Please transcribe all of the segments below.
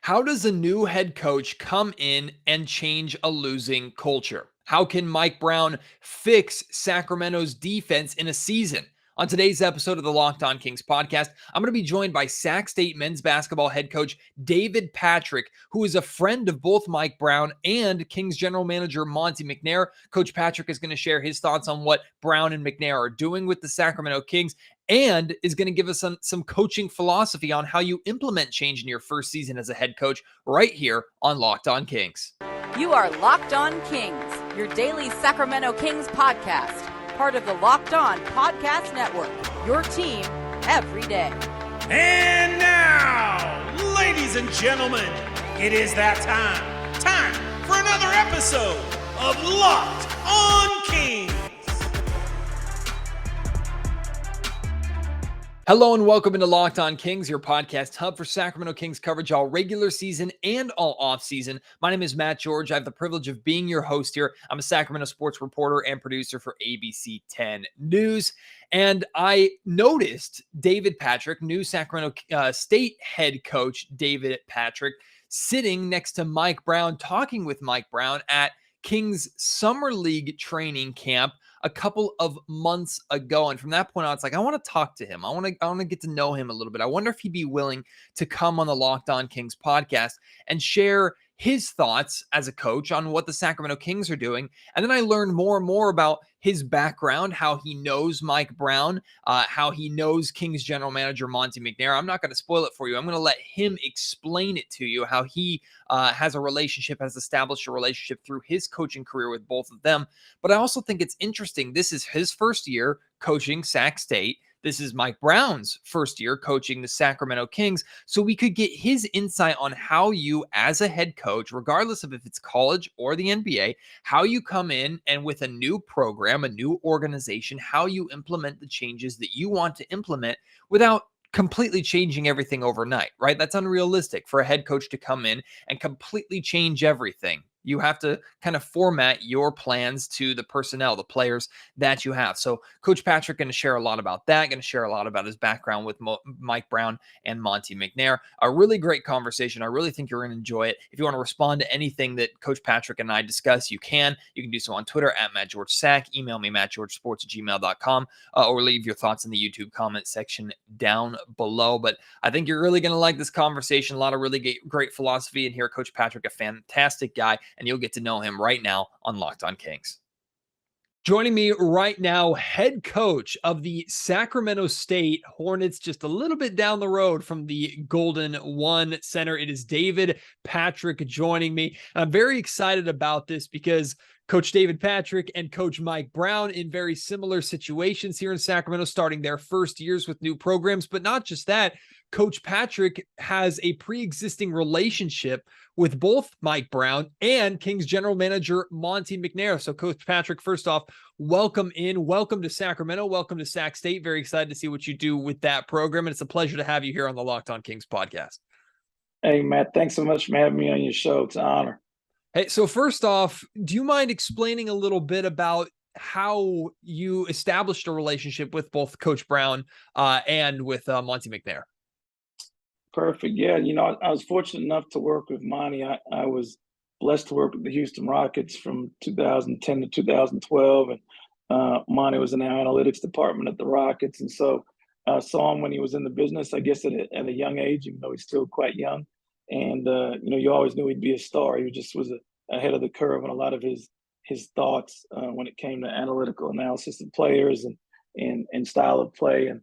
How does a new head coach come in and change a losing culture? How can Mike Brown fix Sacramento's defense in a season? On today's episode of the Locked On Kings podcast, I'm going to be joined by Sac State men's basketball head coach David Patrick, who is a friend of both Mike Brown and Kings general manager Monte McNair. Coach Patrick is going to share his thoughts on what Brown and McNair are doing with the Sacramento Kings and is going to give us some coaching philosophy on how you implement change in your first season as a head coach right here on Locked On Kings. You are Locked On Kings, your daily Sacramento Kings podcast, part of the Locked On Podcast Network, your team every day. And now, ladies and gentlemen, it is that time for another episode of Locked On Kings. Hello and welcome into Locked On Kings, your podcast hub for Sacramento Kings coverage all regular season and all off season. My name is Matt George. I have the privilege of being your host here. I'm a Sacramento sports reporter and producer for ABC 10 News. And I noticed David Patrick, new Sacramento State head coach David Patrick, sitting next to Mike Brown, talking with Mike Brown at Kings Summer League training camp a couple of months ago. And from that point on, it's like, I want to talk to him. I want to get to know him a little bit. I wonder if he'd be willing to come on the Locked On Kings podcast and share his thoughts as a coach on what the Sacramento Kings are doing. And then I learned more and more about his background, how he knows Mike Brown, how he knows Kings general manager Monte McNair. I'm not going to spoil it for you. I'm going to let him explain it to you, how he has established a relationship through his coaching career with both of them. But I also think it's interesting. This is his first year coaching Sac State. This is Mike Brown's first year coaching the Sacramento Kings. So we could get his insight on how you, as a head coach, regardless of if it's college or the NBA, how you come in and with a new program, a new organization, how you implement the changes that you want to implement without completely changing everything overnight, right? That's unrealistic for a head coach to come in and completely change everything. You have to kind of format your plans to the personnel, the players that you have. So Coach Patrick going to share a lot about that, going to share a lot about his background with Mike Brown and Monte McNair. A really great conversation. I really think you're going to enjoy it. If you want to respond to anything that Coach Patrick and I discuss, you can. You can do so on Twitter at MattGeorgeSac. Email me, mattgeorgesports@gmail.com, or leave your thoughts in the YouTube comment section down below. But I think you're really going to like this conversation. A lot of really great philosophy in here. Coach Patrick, a fantastic guy, and you'll get to know him right now on Locked On Kings. Joining me right now, head coach of the Sacramento State Hornets, just a little bit down the road from the Golden One Center. It is David Patrick joining me. I'm very excited about this because Coach David Patrick and Coach Mike Brown in very similar situations here in Sacramento, starting their first years with new programs. But not just that, Coach Patrick has a pre-existing relationship with both Mike Brown and Kings general manager Monte McNair. So Coach Patrick, first off, welcome in. Welcome to Sacramento. Welcome to Sac State. Very excited to see what you do with that program. And it's a pleasure to have you here on the Locked On Kings podcast. Hey, Matt, thanks so much for having me on your show. It's an honor. Hey, so first off, do you mind explaining a little bit about how you established a relationship with both Coach Brown and with Monte McNair? Perfect. Yeah, I was fortunate enough to work with Monty. I was blessed to work with the Houston Rockets from 2010 to 2012, and Monty was in our analytics department at the Rockets, and so I saw him when he was in the business, I guess at a young age, even though he's still quite young. And you always knew he'd be a star. He just was ahead of the curve on a lot of his thoughts when it came to analytical analysis of players and style of play. And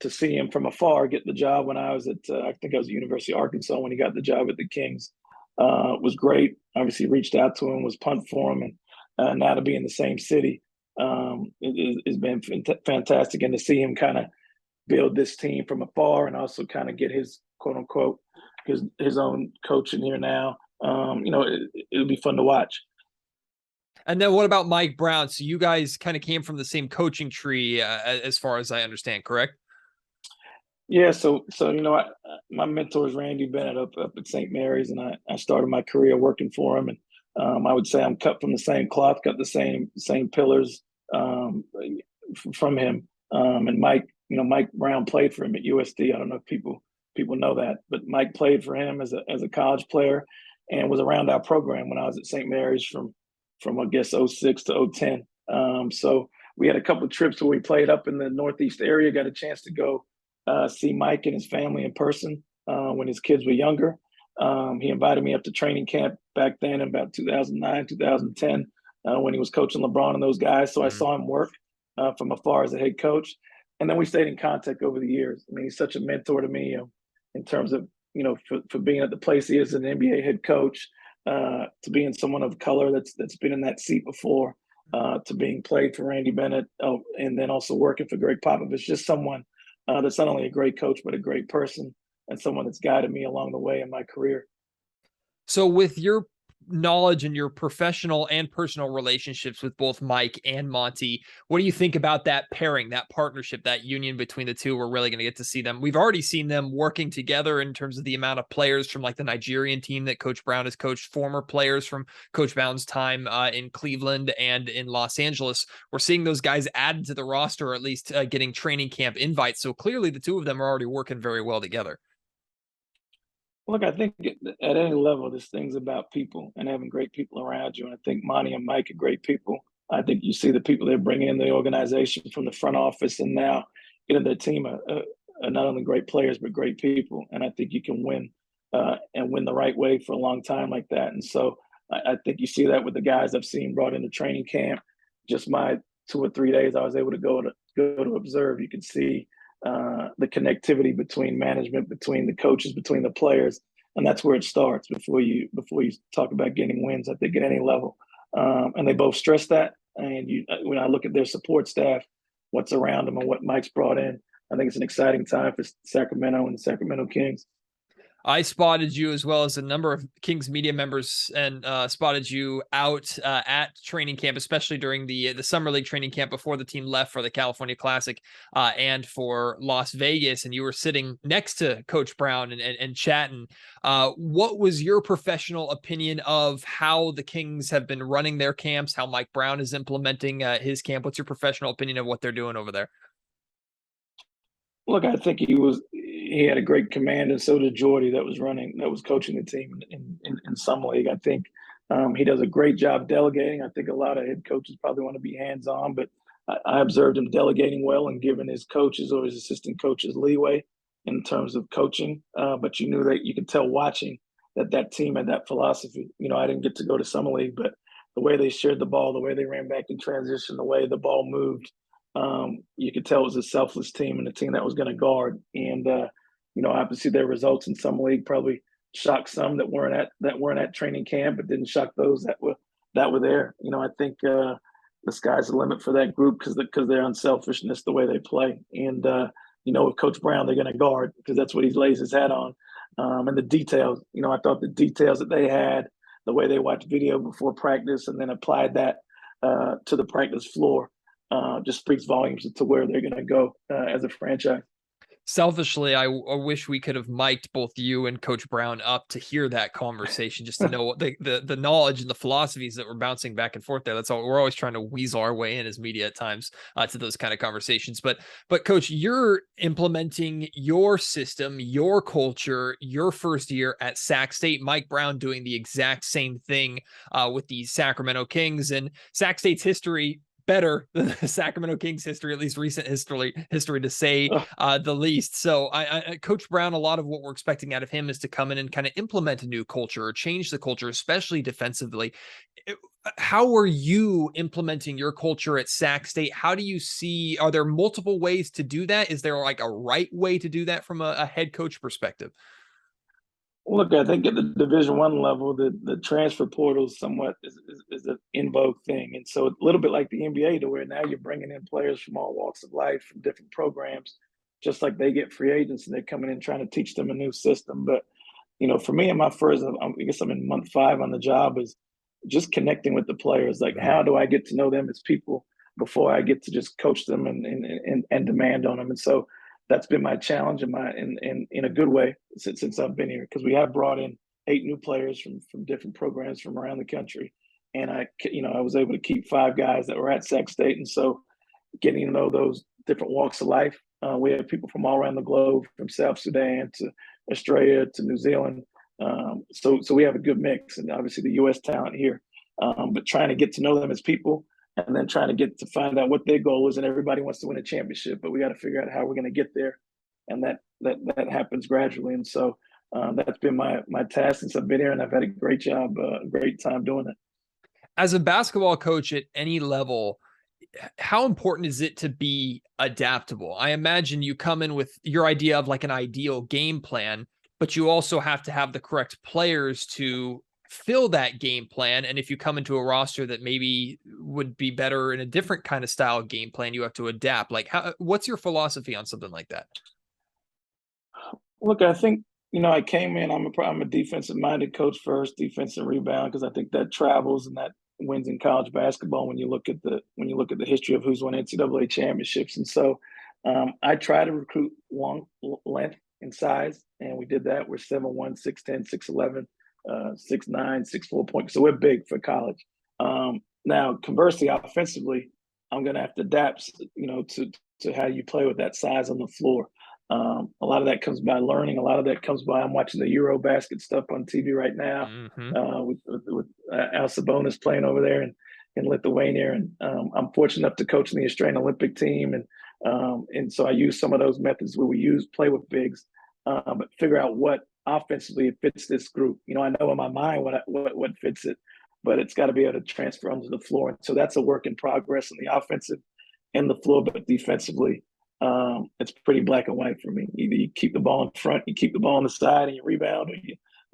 to see him from afar get the job when I was at, I think I was at University of Arkansas when he got the job at the Kings, was great. Obviously reached out to him, was pumped for him, and now to be in the same city, it's been fantastic. And to see him kind of build this team from afar and also kind of get his quote unquote, his own coaching here now, it'll be fun to watch. And then what about Mike Brown? So you guys kind of came from the same coaching tree, as far as I understand, correct? Yeah. So my mentor is Randy Bennett up at St. Mary's, and I started my career working for him. And I would say I'm cut from the same cloth, got the same pillars from him. And Mike Brown played for him at USD. I don't know if people people know that. But Mike played for him as a college player and was around our program when I was at St. Mary's from I guess '06 to '10. So we had a couple of trips where we played up in the Northeast area. Got a chance to go see Mike and his family in person when his kids were younger. He invited me up to training camp back then in about 2009, 2010, when he was coaching LeBron and those guys. So I saw him work from afar as a head coach. And then we stayed in contact over the years. I mean, he's such a mentor to me in terms of, for being at the place he is as an NBA head coach, to being someone of color that's been in that seat before, to being played for Randy Bennett, and then also working for Greg Popovich. Just someone that's not only a great coach, but a great person and someone that's guided me along the way in my career. So with your knowledge and your professional and personal relationships with both Mike and Monty, what do you think about that pairing, that partnership, that union between the two? We're really going to get to see them. We've already seen them working together in terms of the amount of players from like the Nigerian team that Coach Brown has coached, former players from Coach Brown's time in Cleveland and in Los Angeles. We're seeing those guys added to the roster, or at least getting training camp invites. So clearly the two of them are already working very well together. Look, I think at any level, this thing's about people and having great people around you. And I think Monty and Mike are great people. I think you see the people they're bringing in the organization from the front office and now their team are not only great players, but great people. And I think you can win and win the right way for a long time like that. And so I think you see that with the guys I've seen brought into training camp. Just my 2 or 3 days I was able to go to observe, you can see the connectivity between management, between the coaches, between the players, and that's where it starts before you talk about getting wins. I think at any level, and they both stress that. And when I look at their support staff, what's around them, and what Mike's brought in, I think it's an exciting time for Sacramento and the Sacramento Kings. I spotted you, as well as a number of Kings media members, and spotted you out at training camp, especially during the summer league training camp before the team left for the California Classic and for Las Vegas. And you were sitting next to Coach Brown and chatting. What was your professional opinion of how the Kings have been running their camps, how Mike Brown is implementing his camp? What's your professional opinion of what they're doing over there? Look, I think he had a great command, and so did Jordy that was coaching the team in summer league. I think he does a great job delegating. I think a lot of head coaches probably want to be hands-on, but I observed him delegating well and giving his coaches or his assistant coaches leeway in terms of coaching. But you knew that you could tell watching that team had that philosophy. I didn't get to go to summer league, but the way they shared the ball, the way they ran back in transition, the way the ball moved, you could tell it was a selfless team and a team that was going to guard. And obviously their results in summer league probably shocked some that weren't at training camp, but didn't shock those that were there. I think the sky's the limit for that group because their unselfishness, the way they play. And with Coach Brown, they're going to guard because that's what he lays his hat on. And the details, I thought the details that they had, the way they watched video before practice and then applied that to the practice floor, just speaks volumes to where they're going to go as a franchise. Selfishly, I wish we could have mic'd both you and Coach Brown up to hear that conversation, just to know what the knowledge and the philosophies that were bouncing back and forth there. That's all. We're always trying to weasel our way in as media at times to those kind of conversations. But Coach, you're implementing your system, your culture, your first year at Sac State. Mike Brown doing the exact same thing with the Sacramento Kings, and Sac State's history better than the Sacramento Kings history, at least recent history to say the least. So Coach Brown, a lot of what we're expecting out of him is to come in and kind of implement a new culture or change the culture, especially defensively. How are you implementing your culture at Sac State? How do you see, are there multiple ways to do that? Is there like a right way to do that from a head coach perspective? Look, I think at the Division I level, the transfer portal is somewhat is an in vogue thing. And so a little bit like the NBA, to where now you're bringing in players from all walks of life, from different programs, just like they get free agents and they're coming in trying to teach them a new system. But, for me, in my first, I guess I'm in month 5 on the job, is just connecting with the players. Like, how do I get to know them as people before I get to just coach them and demand on them? And so that's been my challenge in a good way since I've been here, because we have brought in 8 new players from different programs from around the country. And I was able to keep 5 guys that were at Sac State. And so getting to know those different walks of life We have people from all around the globe, from South Sudan to Australia to New Zealand. So we have a good mix, and obviously the U.S. talent here. But trying to get to know them as people, and then trying to get to find out what their goal is. And everybody wants to win a championship, but we got to figure out how we're going to get there, and that happens gradually. And so that's been my task since I've been here, and I've had a great job, great time doing it. As a basketball coach at any level, how important is it to be adaptable? I imagine you come in with your idea of like an ideal game plan, but you also have to have the correct players to fill that game plan. And if you come into a roster that maybe would be better in a different kind of style of game plan, you have to adapt. Like, what's your philosophy on something like that? Look, I think, I came in, I'm a defensive minded coach first, defensive rebound, because I think that travels and that wins in college basketball when you look at the history of who's won NCAA championships. And so I try to recruit long length and size, and we did that. We're 7'1", 6'10", 6'11", 6'9", 6'4 point. So we're big for college. Now, conversely, offensively, I'm going to have to adapt, to how you play with that size on the floor. A lot of that comes by learning. A lot of that comes by I'm watching the Eurobasket stuff on TV right now, with Al Sabonis playing over there in Lithuania, and I'm fortunate enough to coach in the Australian Olympic team, and so I use some of those methods where we play with bigs, but figure out what offensively it fits this group. I know in my mind what fits it, but it's got to be able to transfer onto the floor. And so that's a work in progress on the offensive and the floor, but defensively. It's pretty black and white for me. Either you keep the ball in front, you keep the ball on the side, and you rebound,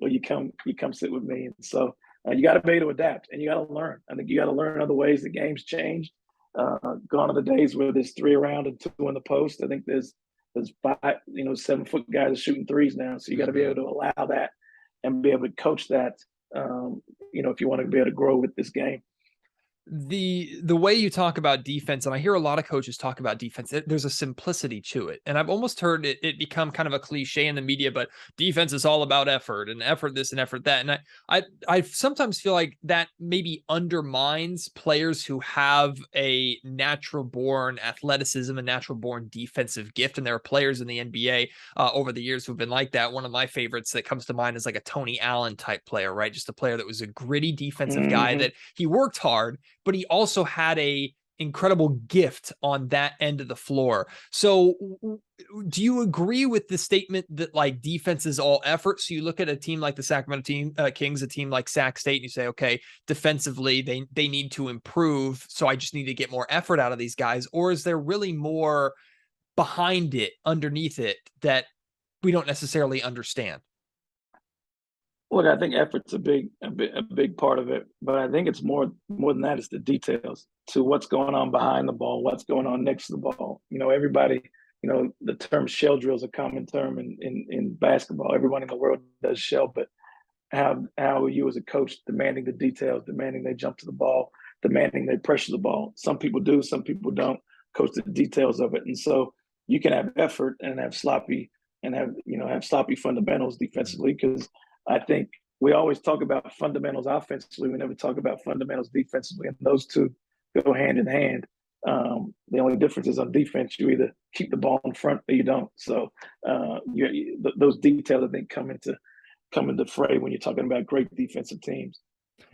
or you come sit with me. And so you got to be able to adapt, and you got to learn. I think you got to learn other ways the game's changed. Gone are the days where there's 3 around and 2 in the post. I think there's 5, 7-foot guys are shooting threes now. So you got to be able to allow that and be able to coach that. If you want to be able to grow with this game. The way you talk about defense, and I hear a lot of coaches talk about defense, there's a simplicity to it. And I've almost heard it become kind of a cliche in the media, but defense is all about effort and effort this and effort that. And I sometimes feel like that maybe undermines players who have a natural born athleticism and natural born defensive gift. And there are players in the NBA over the years who've been like that. One of my favorites that comes to mind is like a Tony Allen type player, right? Just a player that was a gritty defensive guy, that he worked hard, but he also had a incredible gift on that end of the floor. So do you agree with the statement that like defense is all effort? So you look at a team like the Sacramento Kings, a team like Sac State, and you say, okay, defensively, they need to improve. So I just need to get more effort out of these guys. Or is there really more behind it, underneath it, that we don't necessarily understand? Look, I think effort's a big part of it, but I think it's more than that. It's the details to what's going on behind the ball, what's going on next to the ball. Everybody, the term shell drill is a common term in basketball. Everyone in the world does shell, but how are you as a coach demanding the details, demanding they jump to the ball, demanding they pressure the ball? Some people do, some people don't coach the details of it. And so you can have effort and have sloppy fundamentals defensively, because I think we always talk about fundamentals offensively. We never talk about fundamentals defensively, and those two go hand in hand. The only difference is on defense, you either keep the ball in front or you don't. So those details, I think, come into fray when you're talking about great defensive teams.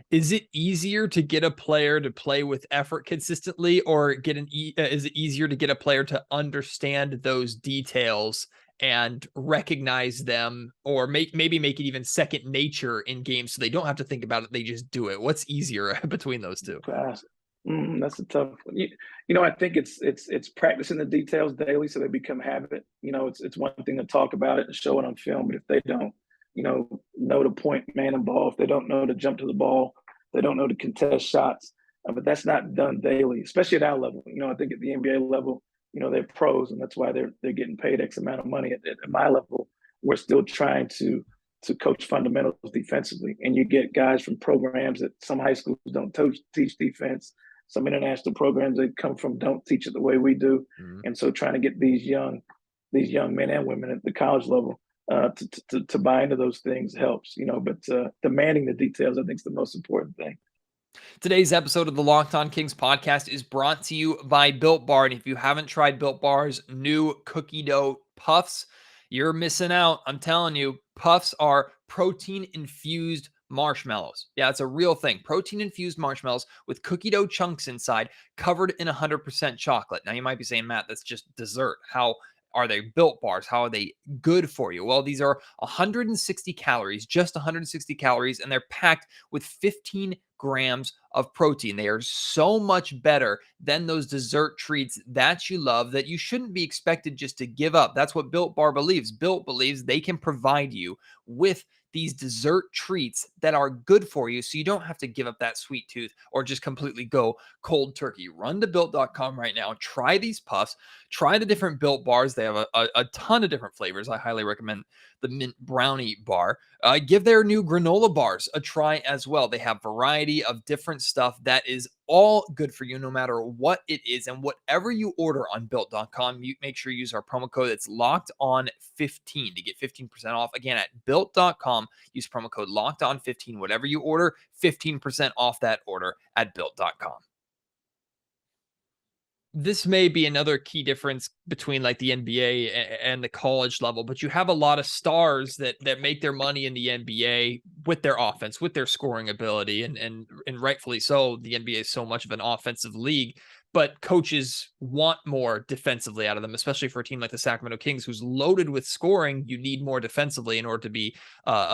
Is it easier to get a player to play with effort consistently, or is it easier to get a player to understand those details and recognize them, or maybe make it even second nature in games so they don't have to think about it, they just do it? What's easier between those two? That's a tough one. I think it's practicing the details daily so they become habit. It's one thing to talk about it and show it on film, but if they don't, know to point man and ball, if they don't know to jump to the ball, they don't know to contest shots. But that's not done daily, especially at our level. I think at the NBA level, they're pros, and that's why they're getting paid X amount of money. At my level, we're still trying to coach fundamentals defensively. And you get guys from programs that some high schools don't teach defense. Some international programs they come from don't teach it the way we do. And so trying to get these young men and women at the college level to buy into those things helps. But demanding the details, I think, is the most important thing. Today's episode of the Locked On Kings podcast is brought to you by Built Bar. And if you haven't tried Built Bar's new cookie dough puffs, you're missing out. I'm telling you, puffs are protein-infused marshmallows. Yeah, it's a real thing. Protein-infused marshmallows with cookie dough chunks inside, covered in 100% chocolate. Now, you might be saying, Matt, that's just dessert. How are they Built Bars? How are they good for you? Well, these are 160 calories, just 160 calories, and they're packed with 15 grams of protein. They are so much better than those dessert treats that you love that you shouldn't be expected just to give up. That's what Built Bar believes. Built believes they can provide you with these dessert treats that are good for you so you don't have to give up that sweet tooth or just completely go cold turkey. Run to built.com right now. Try these puffs. Try the different Built Bars. They have a ton of different flavors. I highly recommend the mint brownie bar. Give their new granola bars a try as well. They have variety of different stuff that is all good for you no matter what it is. And whatever you order on built.com, you make sure you use our promo code that's locked on 15 to get 15% off. Again, at built.com, use promo code locked on 15. Whatever you order, 15% off that order at built.com. This may be another key difference between like the NBA and the college level, but you have a lot of stars that make their money in the NBA with their offense, with their scoring ability, and rightfully so. The NBA is so much of an offensive league, but coaches want more defensively out of them, especially for a team like the Sacramento Kings, who's loaded with scoring. You need more defensively in order to be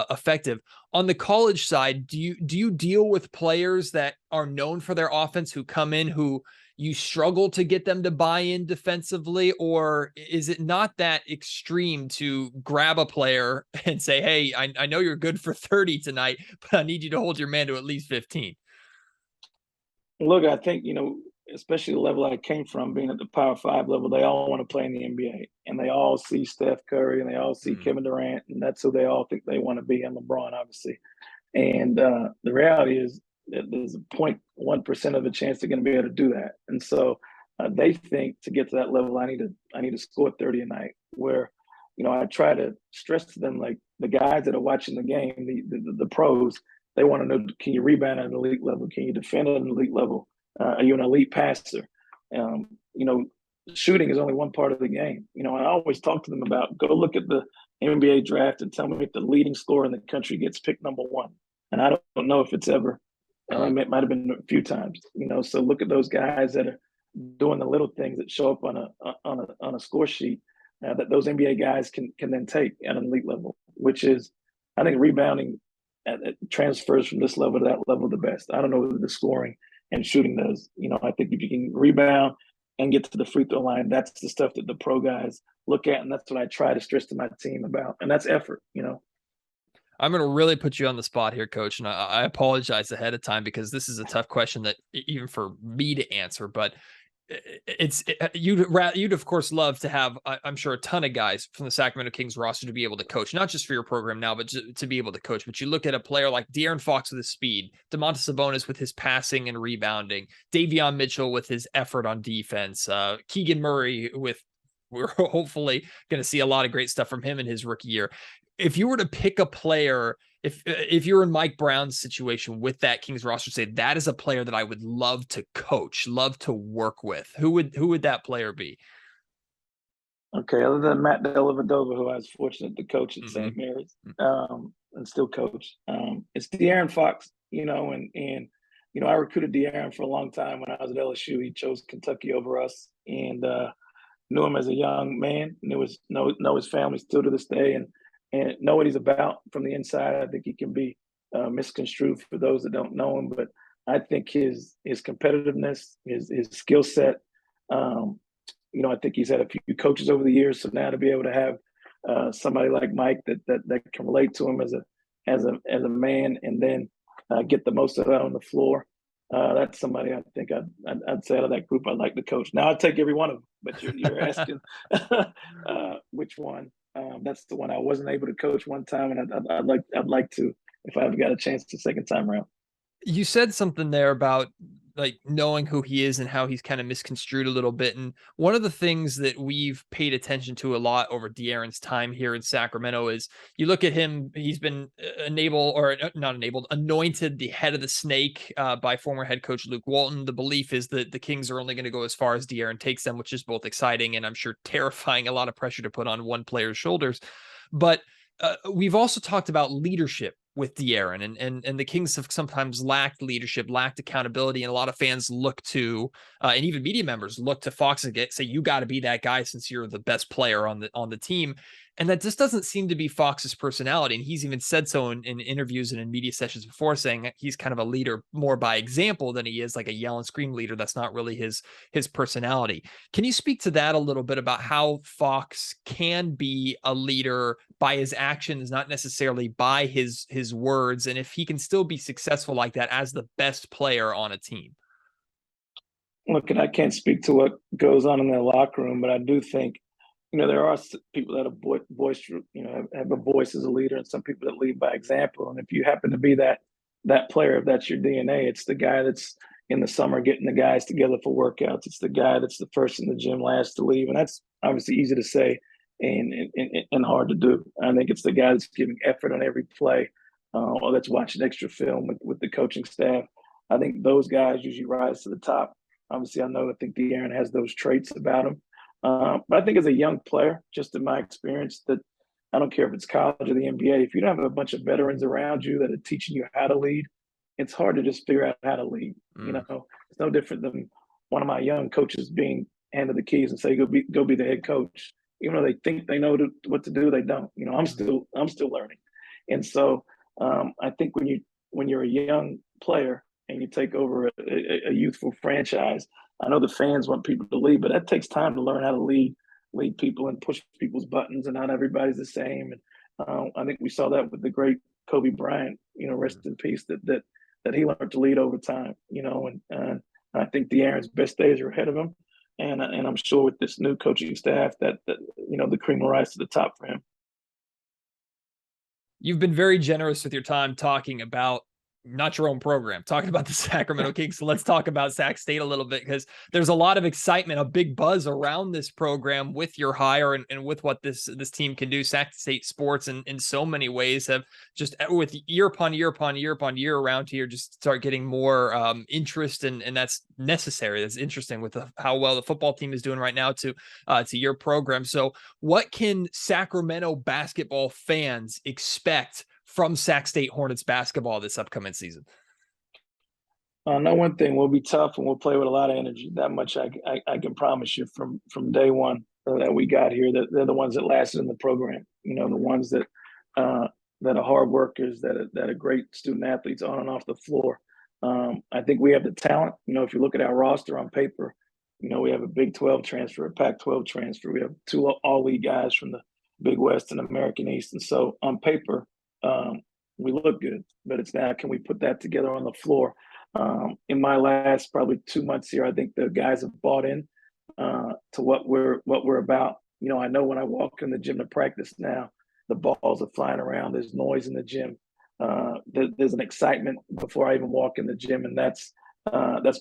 effective. On the college side, do you deal with players that are known for their offense who come in who you struggle to get them to buy in defensively, or is it not that extreme to grab a player and say, hey, I know you're good for 30 tonight, but I need you to hold your man to at least 15? Look, I think, especially the level I came from, being at the Power 5 level, they all want to play in the NBA. And they all see Steph Curry and they all see Kevin Durant, and that's who they all think they want to be, and LeBron, obviously. And the reality is that there's a 0.1% of a chance they're going to be able to do that. And so they think to get to that level, I need to score 30 a night. Where, I try to stress to them, like, the guys that are watching the game, the pros, they want to know, can you rebound at an elite level? Can you defend at an elite level? Are you an elite passer? Shooting is only one part of the game. I always talk to them about, go look at the NBA draft and tell me if the leading scorer in the country gets picked number one. And I don't know if it's ever. It might have been a few times. So look at those guys that are doing the little things that show up on a score sheet that those NBA guys can then take at an elite level, which is, I think, rebounding transfers from this level to that level the best. I don't know whether the scoring and shooting does. I think if you can rebound and get to the free throw line, that's the stuff that the pro guys look at, and that's what I try to stress to my team about. And that's effort. I'm going to really put you on the spot here, Coach, and I apologize ahead of time because this is a tough question that even for me to answer, but you'd of course love to have, I'm sure, a ton of guys from the Sacramento Kings roster to be able to coach, not just for your program now, but to be able to coach. But you look at a player like DeAaron Fox with his speed, Domantas Sabonis with his passing and rebounding, Davion Mitchell with his effort on defense, Keegan Murray we're hopefully going to see a lot of great stuff from him in his rookie year. If you were to pick a player, if you're in Mike Brown's situation with that Kings roster, say that is a player that I would love to coach, love to work with, who would that player be? Okay, other than Matt Dellavedova, who I was fortunate to coach at St. Mary's, and still coach, it's DeAaron Fox. I recruited DeAaron for a long time when I was at LSU. He chose Kentucky over us, and knew him as a young man. Know his family still to this day, and know what he's about from the inside. I think he can be misconstrued for those that don't know him, but I think his competitiveness, his skill set. I think he's had a few coaches over the years, so now to be able to have somebody like Mike that can relate to him as a man, and then get the most of that on the floor. That's somebody I think I'd say out of that group I'd like to coach. Now I'd take every one of them, but you're asking which one. That's the one I wasn't able to coach one time, and I'd like to if I ever got a chance the second time around. You said something there about like knowing who he is and how he's kind of misconstrued a little bit. And one of the things that we've paid attention to a lot over DeAaron's time here in Sacramento is you look at him, he's been anointed the head of the snake by former head coach Luke Walton. The belief is that the Kings are only going to go as far as DeAaron takes them, which is both exciting and I'm sure terrifying, a lot of pressure to put on one player's shoulders. But we've also talked about leadership with DeAaron, and the Kings have sometimes lacked leadership, lacked accountability, and a lot of fans look to, and even media members look to Fox and say, you got to be that guy since you're the best player on the team. And that just doesn't seem to be Fox's personality. And he's even said so in interviews and in media sessions before, saying he's kind of a leader more by example than he is like a yell and scream leader. That's not really his personality. Can you speak to that a little bit about how Fox can be a leader by his actions, not necessarily by his words, and if he can still be successful like that as the best player on a team? Look, and I can't speak to what goes on in their locker room, but I do think, there are people that are boisterous, have a voice as a leader, and some people that lead by example. And if you happen to be that player, if that's your DNA, it's the guy that's in the summer getting the guys together for workouts. It's the guy that's the first in the gym, last to leave. And that's obviously easy to say and hard to do. I think it's the guy that's giving effort on every play, or that's watching extra film with the coaching staff. I think those guys usually rise to the top. Obviously, I think DeAaron has those traits about him. But I think as a young player, just in my experience, that I don't care if it's college or the NBA, if you don't have a bunch of veterans around you that are teaching you how to lead, it's hard to just figure out how to lead. It's no different than one of my young coaches being handed the keys and say, go be the head coach. Even though they think they know what to do, they don't. I'm still learning. And so I think when you're a young player and you take over a youthful franchise, I know the fans want people to lead, but that takes time to learn how to lead people and push people's buttons, and not everybody's the same. And I think we saw that with the great Kobe Bryant, rest in peace, that he learned to lead over time, and I think DeAaron's best days are ahead of him. And I'm sure with this new coaching staff that the cream will rise to the top for him. You've been very generous with your time talking about not your own program, talking about the Sacramento Kings. So let's talk about Sac State a little bit, because there's a lot of excitement, a big buzz around this program with your hire and with what this team can do. Sac State sports in so many ways have just, with year upon year upon year upon year around here, just start getting more interest, and that's necessary. That's interesting with how well the football team is doing right now to your program. So what can Sacramento basketball fans expect from Sac State Hornets basketball this upcoming season? No, one thing, we'll be tough and we'll play with a lot of energy. That much I can promise you from day one that we got here. That they're the ones that lasted in the program. The ones that are hard workers, that are great student athletes on and off the floor. I think we have the talent. If you look at our roster on paper, we have a Big 12 transfer, a Pac-12 transfer. We have 2 all-league guys from the Big West and American East. And so on paper, we look good, but it's now, can we put that together on the floor? In my last probably 2 months here, I think the guys have bought in to what we're about. I know when I walk in the gym to practice now, the balls are flying around. There's noise in the gym. There's an excitement before I even walk in the gym, and that's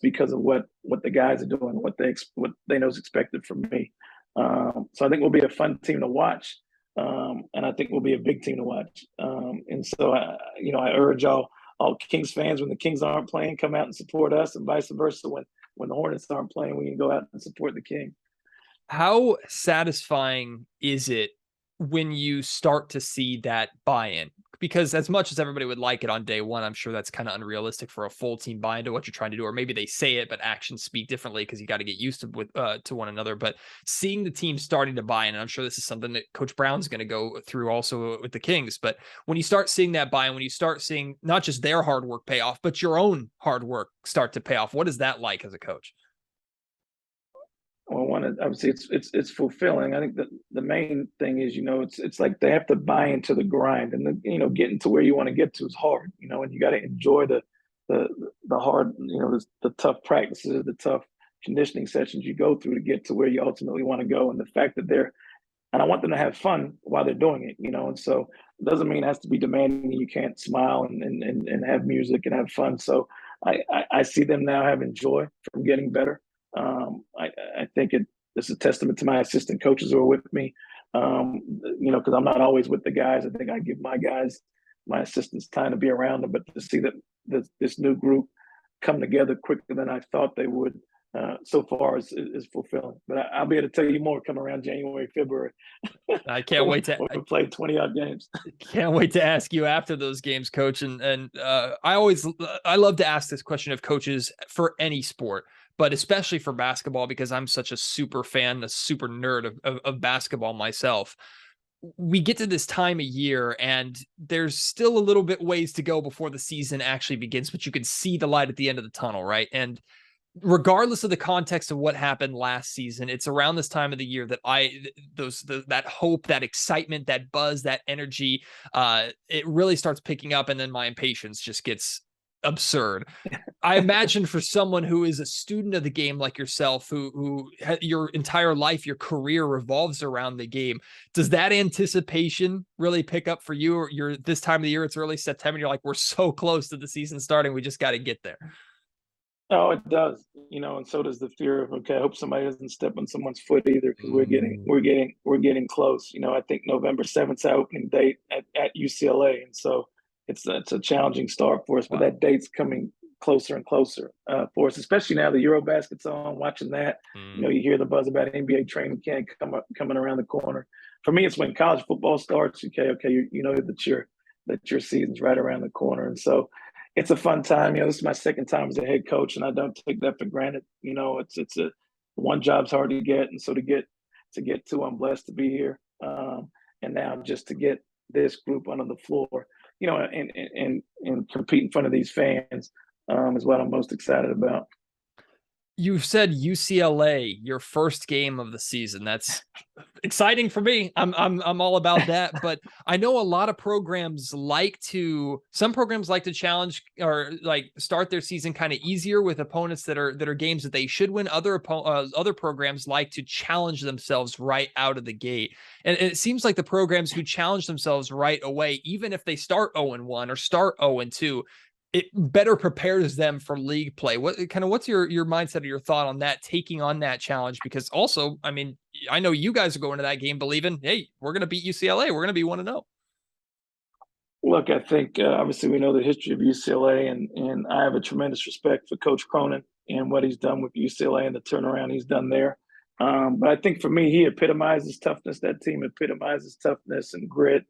because of what the guys are doing, what they know is expected from me. So I think we'll be a fun team to watch. And I think we'll be a big team to watch. And so, I urge all Kings fans, when the Kings aren't playing, come out and support us, and vice versa. When the Hornets aren't playing, we can go out and support the King. How satisfying is it when you start to see that buy-in? Because as much as everybody would like it on day one, I'm sure that's kind of unrealistic for a full team buy-in to what you're trying to do. Or maybe they say it, but actions speak differently because you got to get used to one another. But seeing the team starting to buy in, and I'm sure this is something that Coach Brown's going to go through also with the Kings. But when you start seeing that buy-in, when you start seeing not just their hard work pay off, but your own hard work start to pay off, what is that like as a coach? Well, obviously it's fulfilling. I think that the main thing is, it's like they have to buy into the grind, and getting to where you want to get to is hard, and you got to enjoy the hard, the tough practices, the tough conditioning sessions you go through to get to where you ultimately want to go. And the fact that and I want them to have fun while they're doing it, and so it doesn't mean it has to be demanding. You can't smile and have music and have fun. So I see them now having joy from getting better. I think it's a testament to my assistant coaches who are with me. Because I'm not always with the guys. I think I give my assistants time to be around them, but to see that this new group come together quicker than I thought they would, so far is fulfilling. But I'll be able to tell you more coming around January, February. I can't wait to we play 20-odd games. Can't wait to ask you after those games, Coach. And I love to ask this question of coaches for any sport, but especially for basketball, because I'm such a super fan, a super nerd of basketball myself. We get to this time of year and there's still a little bit ways to go before the season actually begins, but you can see the light at the end of the tunnel, right? And regardless of the context of what happened last season, it's around this time of the year that that hope, that excitement, that buzz, that energy, it really starts picking up. And then my impatience just gets absurd. I imagine for someone who is a student of the game like yourself, who your entire life, your career revolves around the game, does that anticipation really pick up for you? Or you're this time of the year, it's early September, you're like, we're so close to the season starting, we just got to get there. Oh, it does, and so does the fear of, okay, I hope somebody doesn't step on someone's foot either, because we're getting close. I think November 7th is our opening date at UCLA, and so it's a challenging start for us. But that date's coming closer and closer for us, especially now the Eurobasket's on. Watching that, you hear the buzz about NBA training camp coming around the corner. For me, it's when college football starts. Okay, you know that your season's right around the corner, and so. It's a fun time. This is my second time as a head coach, and I don't take that for granted. It's one job's hard to get, and so to get two, I'm blessed to be here. And now just to get this group under the floor, and compete in front of these fans is what I'm most excited about. You've said UCLA, your first game of the season. That's exciting for me. I'm all about that. But I know a lot of programs some programs like to challenge or like start their season kind of easier with opponents that are games that they should win. Other programs like to challenge themselves right out of the gate. And it seems like the programs who challenge themselves right away, even if they start 0-1 or start 0-2, it better prepares them for league play. What's your mindset or your thought on that, taking on that challenge? Because also, I mean, I know you guys are going to that game believing, hey, we're going to beat UCLA. We're going to be 1-0. Look, I think obviously we know the history of UCLA, and I have a tremendous respect for Coach Cronin and what he's done with UCLA and the turnaround he's done there. But I think for me, he epitomizes toughness. That team epitomizes toughness and grit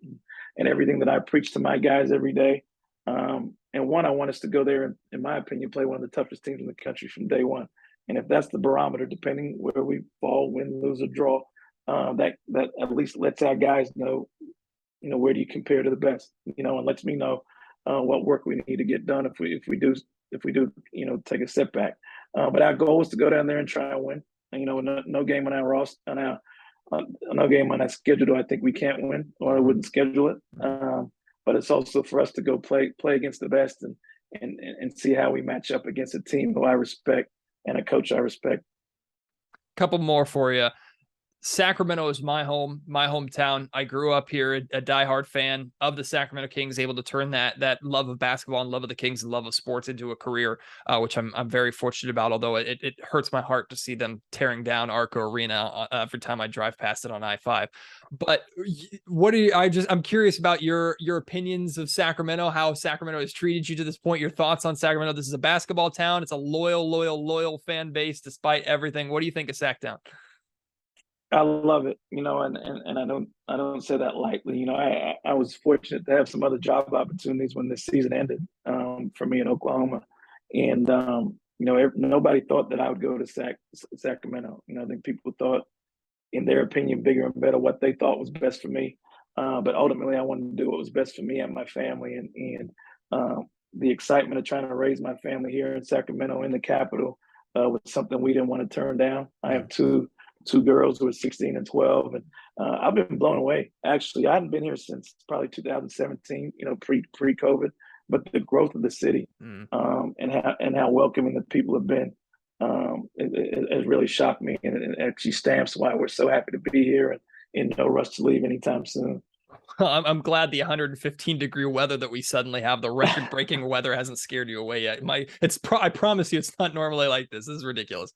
and everything that I preach to my guys every day. And I want us to go there and, in my opinion, play one of the toughest teams in the country from day one. And if that's the barometer, depending where we fall, win, lose, or draw, that at least lets our guys know, where do you compare to the best, and lets me know what work we need to get done if we do, take a setback. But our goal is to go down there and try and win. No game on our roster, no game on our schedule do I think we can't win, or I wouldn't schedule it. But it's also for us to go play against the best and see how we match up against a team who I respect and a coach I respect. Couple more for you. Sacramento is my hometown. I grew up here, a diehard fan of the Sacramento Kings, able to turn that love of basketball and love of the Kings and love of sports into a career, which I'm very fortunate about, although it hurts my heart to see them tearing down Arco Arena every time I drive past it on I-5. But I'm curious about your opinions of Sacramento, how Sacramento has treated you to this point, your thoughts on Sacramento. This is a basketball town. It's a loyal fan base despite everything. What do you think of Sac-Town? I love it, and I don't say that lightly. I was fortunate to have some other job opportunities when this season ended for me in Oklahoma, and nobody thought that I would go to Sacramento. I think people thought, in their opinion, bigger and better what they thought was best for me, but ultimately I wanted to do what was best for me and my family, and the excitement of trying to raise my family here in Sacramento, in the capital, was something we didn't want to turn down. I have two girls who are 16 and 12, and I've been blown away. Actually, I hadn't been here since probably 2017, pre-COVID. But the growth of the city and how welcoming the people have been it has really shocked me, and it actually stamps why we're so happy to be here and in no rush to leave anytime soon. I'm glad the 115-degree weather that we suddenly have, the record-breaking weather, hasn't scared you away yet. I promise you, it's not normally like this. This is ridiculous.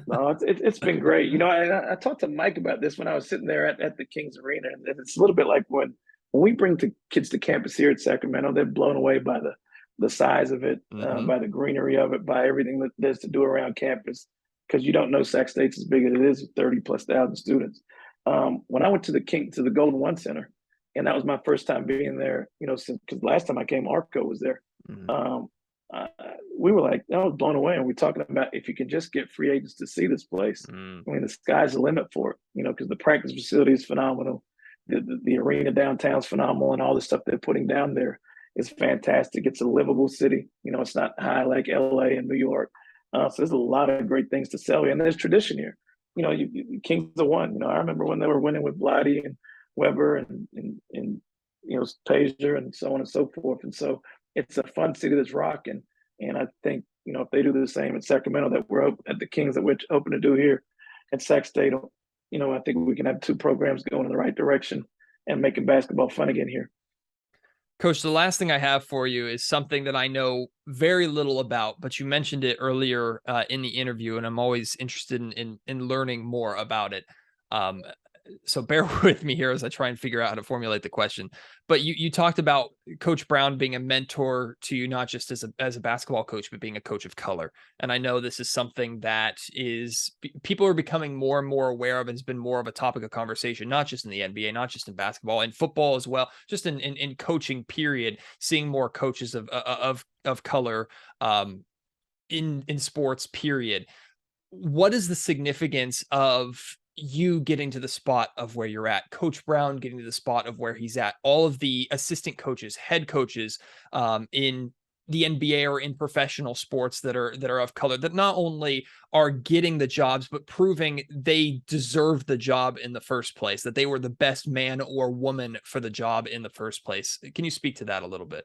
No, it's been great. You know, I talked to Mike about this when I was sitting there at the Kings Arena, and it's a little bit like when we bring kids to campus here at Sacramento, they're blown away by the size of it, by the greenery of it, by everything that there's to do around campus. Because you don't know Sac State's as big as it is, 30,000+ students. When I went to the Golden One Center, and that was my first time being there, you know, because last time I came, Arco was there. We were like, I was blown away. And we're talking about if you can just get free agents to see this place, I mean, the sky's the limit for it, you know, because the practice facility is phenomenal. The arena downtown is phenomenal, and all the stuff they're putting down there is fantastic. It's a livable city. You know, it's not high like LA and New York. So there's a lot of great things to sell here. And there's tradition here. You know, Kings have won. You know, I remember when they were winning with Blighty and Weber and you know, Pazier and so on and so forth. And so it's a fun city that's rocking. And I think, you know, if they do the same in Sacramento that we're at the Kings that we're hoping to do here at Sac State, you know, I think we can have two programs going in the right direction and making basketball fun again here. Coach, the last thing I have for you is something that I know very little about, but you mentioned it earlier in the interview, and I'm always interested in learning more about it. So bear with me here as I try and figure out how to formulate the question. But you talked about Coach Brown being a mentor to you, not just as a basketball coach, but being a coach of color. And I know this is something that people are becoming more and more aware of, and has been more of a topic of conversation, not just in the NBA, not just in basketball, in football as well, just in coaching period, seeing more coaches of color in sports period. What is the significance of you getting to the spot of where you're at, Coach Brown getting to the spot of where he's at, all of the assistant coaches, head coaches in the NBA or in professional sports that are of color, that not only are getting the jobs, but proving they deserve the job in the first place, that they were the best man or woman for the job in the first place. Can you speak to that a little bit?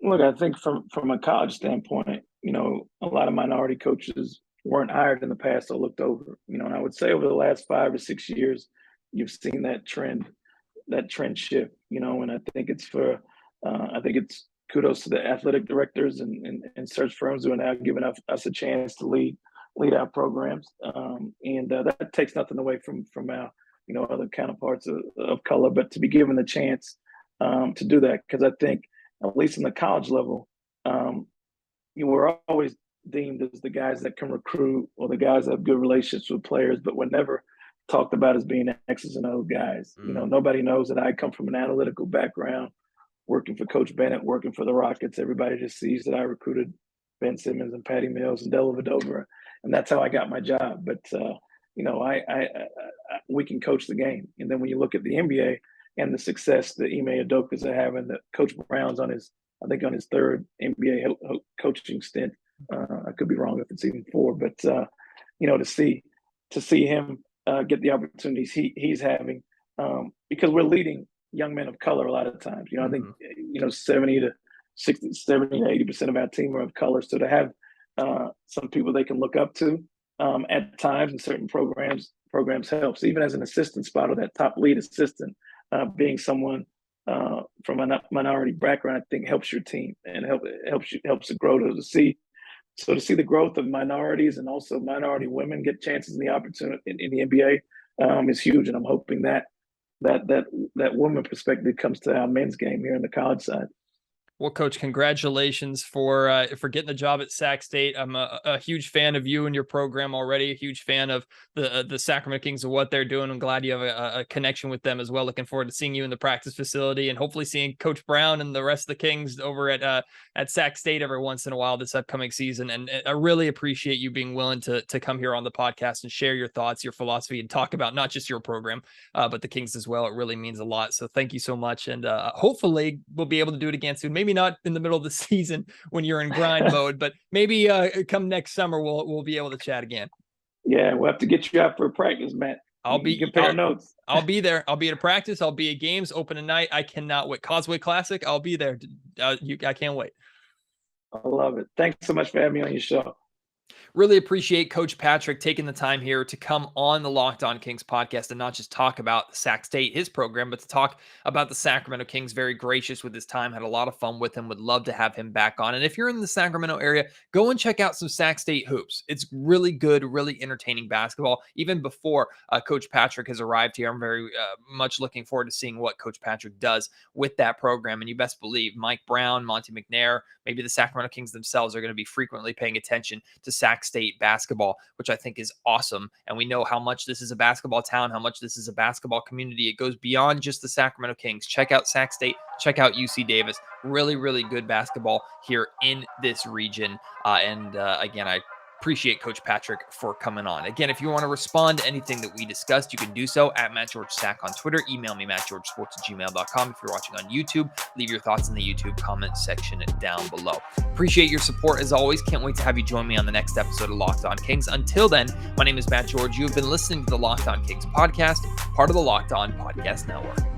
Look, I think from a college standpoint, you know, a lot of minority coaches weren't hired in the past or looked over, you know, and I would say over the last 5 or 6 years, you've seen that trend shift, you know, and I think it's kudos to the athletic directors and search firms who are now giving us a chance to lead our programs. And that takes nothing away from our, you know, other counterparts of color, but to be given the chance to do that, because I think, at least in the college level, you were always deemed as the guys that can recruit or the guys that have good relationships with players, but we're never talked about as being X's and O guys. You know, nobody knows that I come from an analytical background, working for Coach Bennett, working for the Rockets. Everybody just sees that I recruited Ben Simmons and Patty Mills and Dellavedova, and that's how I got my job. But you know, we can coach the game. And then when you look at the NBA and the success that Ime Udoka's are having, that Coach Brown's on his third NBA coaching stint. I could be wrong if it's even 4, but you know, to see him get the opportunities he's having, because we're leading young men of color a lot of times. You know, I think, you know, 70 to 80% of our team are of color. So to have some people they can look up to at times in certain programs helps. Even as an assistant spot or that top lead assistant, being someone from a minority background, I think helps your team and helps it grow to see. So to see the growth of minorities and also minority women get chances in the opportunity in the NBA is huge, and I'm hoping that woman perspective comes to our men's game here in the college side. Well, Coach, congratulations for getting the job at Sac State. I'm a huge fan of you and your program already, a huge fan of the Sacramento Kings and what they're doing. I'm glad you have a connection with them as well. Looking forward to seeing you in the practice facility and hopefully seeing Coach Brown and the rest of the Kings over at Sac State every once in a while this upcoming season. And I really appreciate you being willing to come here on the podcast and share your thoughts, your philosophy, and talk about not just your program, but the Kings as well. It really means a lot. So thank you so much. And hopefully we'll be able to do it again soon. Maybe not in the middle of the season when you're in grind mode, but maybe come next summer we'll be able to chat again. Yeah, we'll have to get you out for a practice, Matt. I'll compare notes. I'll be there. I'll be at a practice. I'll be at games, open tonight. I cannot wait. Causeway Classic. I'll be there. I can't wait. I love it. Thanks so much for having me on your show. Really appreciate Coach Patrick taking the time here to come on the Locked On Kings podcast and not just talk about Sac State, his program, but to talk about the Sacramento Kings. Very gracious with his time. Had a lot of fun with him. Would love to have him back on. And if you're in the Sacramento area, go and check out some Sac State hoops. It's really good, really entertaining basketball. Even before Coach Patrick has arrived here, I'm very much looking forward to seeing what Coach Patrick does with that program. And you best believe Mike Brown, Monte McNair, maybe the Sacramento Kings themselves are going to be frequently paying attention to Sac State basketball, which I think is awesome. And we know how much this is a basketball town, how much this is a basketball community. It goes beyond just the Sacramento Kings. Check out Sac State, check out UC Davis. Really, really good basketball here in this region. Again, I appreciate Coach Patrick for coming on. Again, if you want to respond to anything that we discussed, you can do so at MattGeorgeSac on Twitter. Email me, mattgeorgesports@gmail.com. If you're watching on YouTube, leave your thoughts in the YouTube comment section down below. Appreciate your support as always. Can't wait to have you join me on the next episode of Locked On Kings. Until then, my name is Matt George. You have been listening to the Locked On Kings podcast, part of the Locked On Podcast Network.